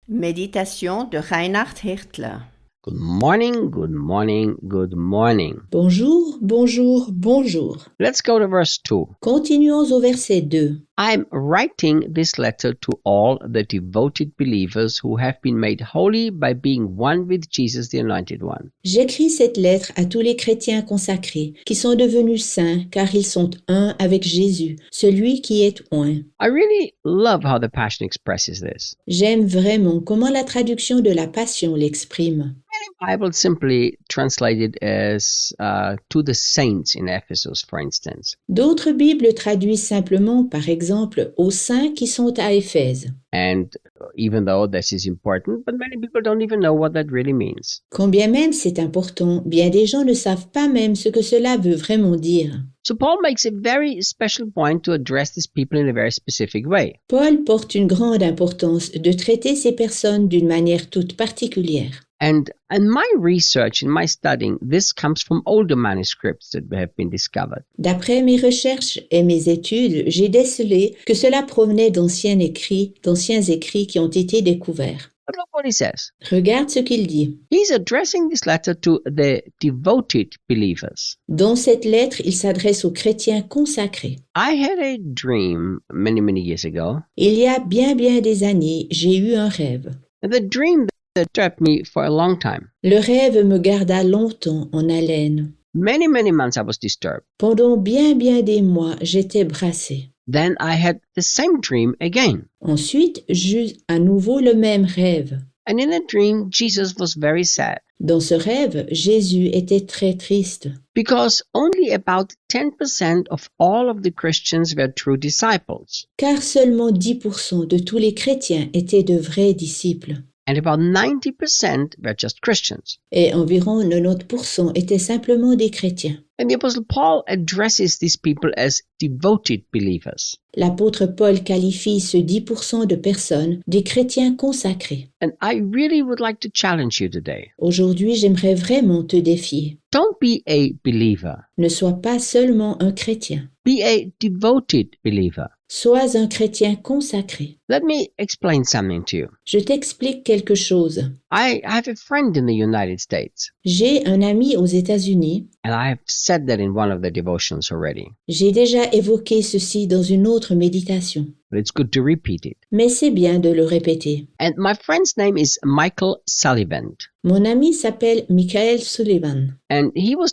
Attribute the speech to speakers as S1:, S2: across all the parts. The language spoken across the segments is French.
S1: Méditation de Reinhard Hirtler.
S2: Good morning, good morning, good morning.
S3: Bonjour, bonjour, bonjour.
S2: Let's go to verse 2.
S3: Continuons au verset 2.
S2: I'm writing this letter to all the devoted believers who have been made holy by being one with Jesus, the Anointed One.
S3: J'écris cette lettre à tous les chrétiens consacrés qui sont devenus saints car ils sont un avec Jésus, celui qui est oint.
S2: I really love how the Passion expresses this.
S3: J'aime vraiment comment la traduction de la Passion l'exprime.
S2: Many Bibles simply translated as to the saints in Ephesus, for instance.
S3: D'autres Bibles traduisent simplement, par exemple, aux saints qui sont à Éphèse.
S2: And even though this is important, but many people don't even know what that really means.
S3: Quand bien même c'est important, bien des gens ne savent pas même ce que cela veut vraiment dire.
S2: So Paul makes a very special point to address these people in a very specific way.
S3: Paul porte une grande importance de traiter ces personnes d'une manière toute particulière.
S2: And in my research, in my studying, this comes from older manuscripts that have been discovered.
S3: D'après mes recherches et mes études, j'ai décelé que cela provenait d'anciens écrits qui ont été découverts.
S2: But look what he says.
S3: Regarde ce qu'il dit.
S2: He's addressing this letter to the devoted believers.
S3: Dans cette lettre, il s'adresse aux chrétiens consacrés.
S2: I had a dream many years ago,
S3: Il y a bien des années, j'ai eu un rêve.
S2: and the dream that disturbed me for a long time.
S3: Le rêve me garda longtemps en haleine.
S2: Many months I was disturbed.
S3: Pendant bien des mois, j'étais brassé.
S2: Then I had the same dream again.
S3: Ensuite, j'eus à nouveau le même rêve.
S2: And in the dream, Jesus was very sad
S3: Dans ce rêve, Jésus était très triste,
S2: because only about 10% of all of the Christians were true disciples,
S3: car seulement 10% de tous les chrétiens étaient de vrais disciples,
S2: and about 90% were just Christians.
S3: et environ 90% étaient simplement des chrétiens.
S2: And the Apostle Paul addresses these people as devoted believers.
S3: L'apôtre Paul qualifie ce 10% de personnes des chrétiens consacrés.
S2: And I really would like to challenge you today.
S3: Aujourd'hui, j'aimerais vraiment te défier.
S2: Don't be a believer.
S3: Ne sois pas seulement un chrétien,
S2: Be a devoted believer.
S3: sois un chrétien consacré.
S2: Let me explain something to you.
S3: Je t'explique quelque chose.
S2: I have a friend in the United States,
S3: J'ai un ami aux États-Unis.
S2: and I have said that in one of the devotions already,
S3: J'ai déjà évoqué ceci dans une autre méditation,
S2: but it's good to repeat it.
S3: mais c'est bien de le répéter.
S2: And my friend's name is Michael Sullivan.
S3: Mon ami s'appelle Michael Sullivan.
S2: And he was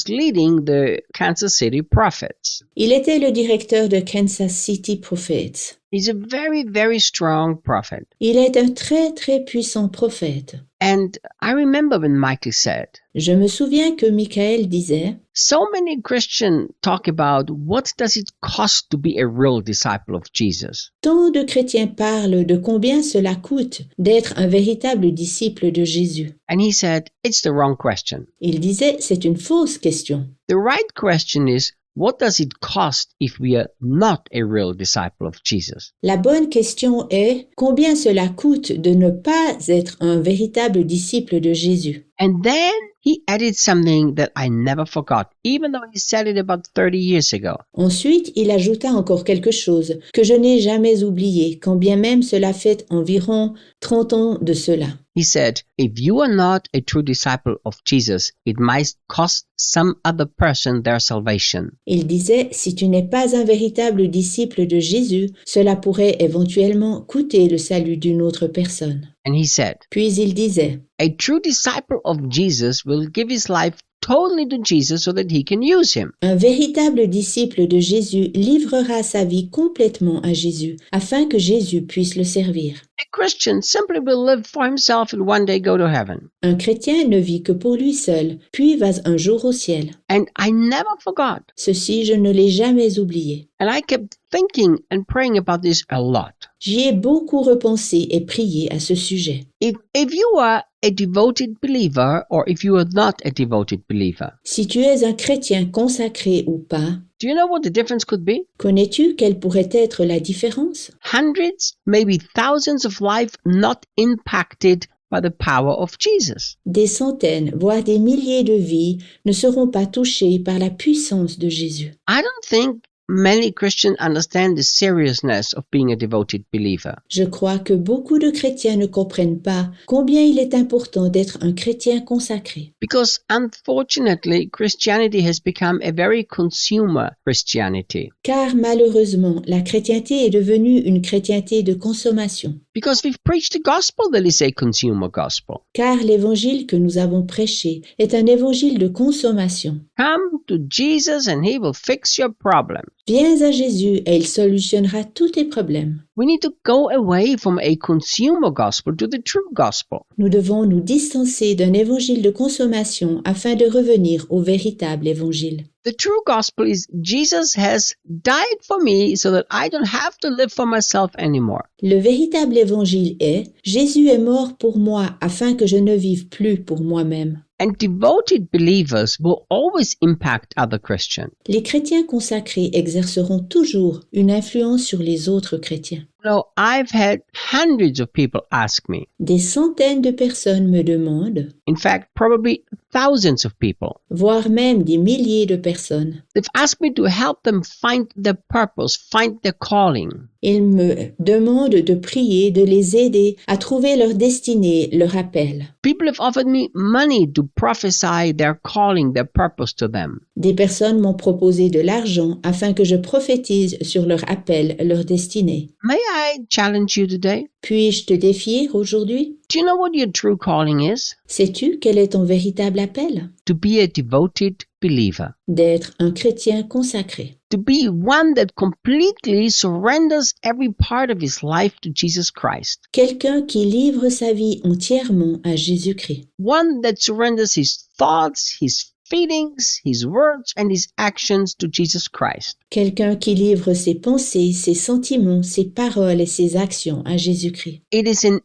S2: leading the Kansas City Prophets.
S3: Il était le directeur de Kansas City Prophets.
S2: He's a very strong prophet.
S3: Il est un très puissant prophète.
S2: And I remember when Michael said,
S3: Je me souviens que Michael disait,
S2: so many Christians talk about what does it cost to be a real disciple of Jesus.
S3: tant de chrétiens parlent de combien cela coûte d'être un véritable disciple de Jésus.
S2: And he said, it's the wrong question.
S3: Il disait, c'est une fausse question.
S2: The right question is, what does it cost if we are not a real disciple of Jesus?
S3: La bonne question est, combien cela coûte de ne pas être un véritable disciple de Jésus?
S2: And then he added something that I never forgot, even though he said it about 30 years ago.
S3: Ensuite, il ajouta encore quelque chose que je n'ai jamais oublié, quand bien même cela fait environ 30 ans de cela.
S2: He said, if you are not a true disciple of Jesus, it might cost some other person their salvation.
S3: Il disait, si tu n'es pas un véritable disciple de Jésus, cela pourrait éventuellement coûter le salut d'une autre personne.
S2: And he said,
S3: Puis il disait,
S2: a true disciple of Jesus will give his life totally to Jesus so that he can use him.
S3: un véritable disciple de Jésus livrera sa vie complètement à Jésus, afin que Jésus puisse le servir.
S2: A Christian simply will live for himself and one day go to heaven.
S3: Un chrétien ne vit que pour lui seul, puis va un jour au ciel.
S2: And I never forgot.
S3: Ceci, je ne l'ai jamais oublié.
S2: And I kept thinking and praying about this a lot.
S3: J'y ai beaucoup repensé et prié à ce sujet.
S2: If you are a devoted believer or if you are not a devoted believer,
S3: Si tu es un chrétien consacré ou pas,
S2: do you know what the difference could be?
S3: connais-tu quelle pourrait être la différence?
S2: Hundreds, maybe thousands of lives not impacted by the power of Jesus.
S3: Des centaines, voire des milliers de vies ne seront pas touchées par la puissance de Jésus.
S2: I don't think many Christians understand the seriousness of being a devoted believer.
S3: Je crois que beaucoup de chrétiens ne comprennent pas combien il est important d'être un chrétien consacré.
S2: Because unfortunately, Christianity has become a very consumer Christianity.
S3: Car malheureusement, la chrétienté est devenue une chrétienté de consommation.
S2: Because we've preached the gospel that is a consumer gospel.
S3: Car l'évangile que nous avons prêché est un évangile de consommation.
S2: Come to Jesus and he will fix your problem.
S3: Viens à Jésus et il solutionnera tous tes problèmes.
S2: We need to go away from a consumer gospel to the true gospel.
S3: Nous devons nous distancer d'un évangile de consommation afin de revenir au véritable évangile.
S2: The true gospel is Jesus has died for me so that I don't have to live for myself anymore.
S3: Le véritable évangile est « Jésus est mort pour moi afin que je ne vive plus pour moi-même ».
S2: And devoted believers will always impact other Christians.
S3: Les chrétiens consacrés exerceront toujours une influence sur les autres chrétiens.
S2: You know, I've had hundreds of people ask me,
S3: Des centaines de personnes me demandent,
S2: in fact, probably thousands of people.
S3: voire même des milliers de personnes.
S2: They've asked me to help them find their purpose, find their calling.
S3: Ils me demandent de prier, de les aider à trouver leur destinée, leur appel.
S2: People have offered me money to prophesy their calling, their purpose to them.
S3: Des personnes m'ont proposé de l'argent afin que je prophétise sur leur appel, leur destinée.
S2: May I challenge you today?
S3: Puis-je te défier aujourd'hui?
S2: Do you know what your true calling is?
S3: Sais-tu quel est ton véritable appel?
S2: To be a devoted believer.
S3: D'être un chrétien consacré.
S2: To be one that completely surrenders every part of his life to Jesus Christ.
S3: Quelqu'un qui livre sa vie entièrement à Jésus-Christ.
S2: One that surrenders his thoughts, his feelings, his words, and his actions to Jesus Christ.
S3: Quelqu'un qui livre ses pensées, ses sentiments, ses paroles et ses actions à Jésus-Christ.
S2: It is an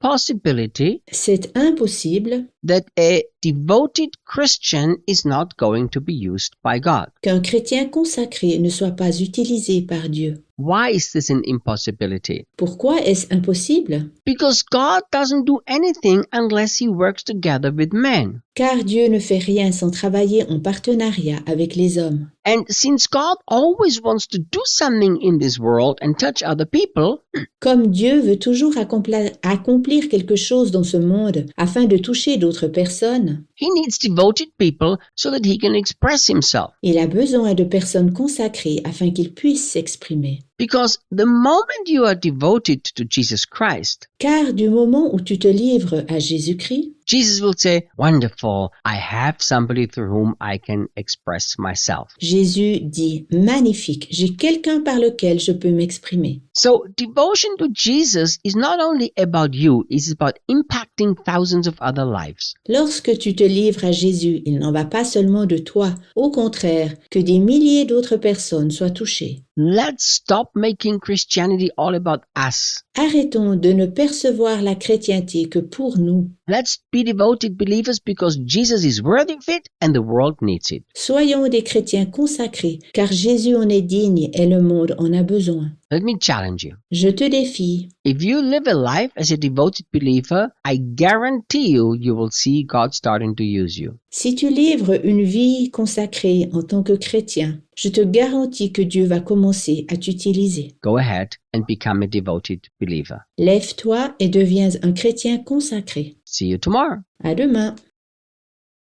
S2: impossibility
S3: C'est impossible
S2: that a devoted Christian is not going to be used by God.
S3: qu'un chrétien consacré ne soit pas utilisé par Dieu.
S2: Why is this an impossibility?
S3: Pourquoi est-ce impossible?
S2: Because God doesn't do anything unless he works together with men.
S3: Car Dieu ne fait rien sans travailler en partenariat avec les hommes.
S2: And since God always wants to do something in this world and touch other people,
S3: Comme Dieu veut toujours accomplir quelque chose dans ce monde afin de toucher d'autres personnes,
S2: he needs devoted people so that he can express himself.
S3: il a besoin de personnes consacrées afin qu'ils puissent s'exprimer.
S2: Because the moment you are devoted to Jesus Christ,
S3: Car du moment où tu te livres à Jésus-Christ,
S2: Jesus will say, "Wonderful, I have somebody through whom I can express myself."
S3: Jésus dit « Magnifique, j'ai quelqu'un par lequel je peux m'exprimer ».
S2: So devotion to Jesus is not only about you, it's about impacting thousands of other lives.
S3: Lorsque tu te livres à Jésus, il n'en va pas seulement de toi, au contraire, que des milliers d'autres personnes soient touchées.
S2: Let's stop making Christianity all about us.
S3: Arrêtons de ne percevoir la chrétienté que pour nous.
S2: Let's be devoted believers because Jesus is worthy of it and the world needs it.
S3: Soyons des chrétiens consacrés, car Jésus en est digne et le monde en a besoin.
S2: Let me challenge you.
S3: Je te défie.
S2: If you live a life as a devoted believer, I guarantee you will see God starting to use you.
S3: Si tu livres une vie consacrée en tant que chrétien, je te garantis que Dieu va commencer à t'utiliser.
S2: Go ahead and become a devoted believer.
S3: Lève-toi et deviens un chrétien consacré.
S2: See you tomorrow.
S3: À demain.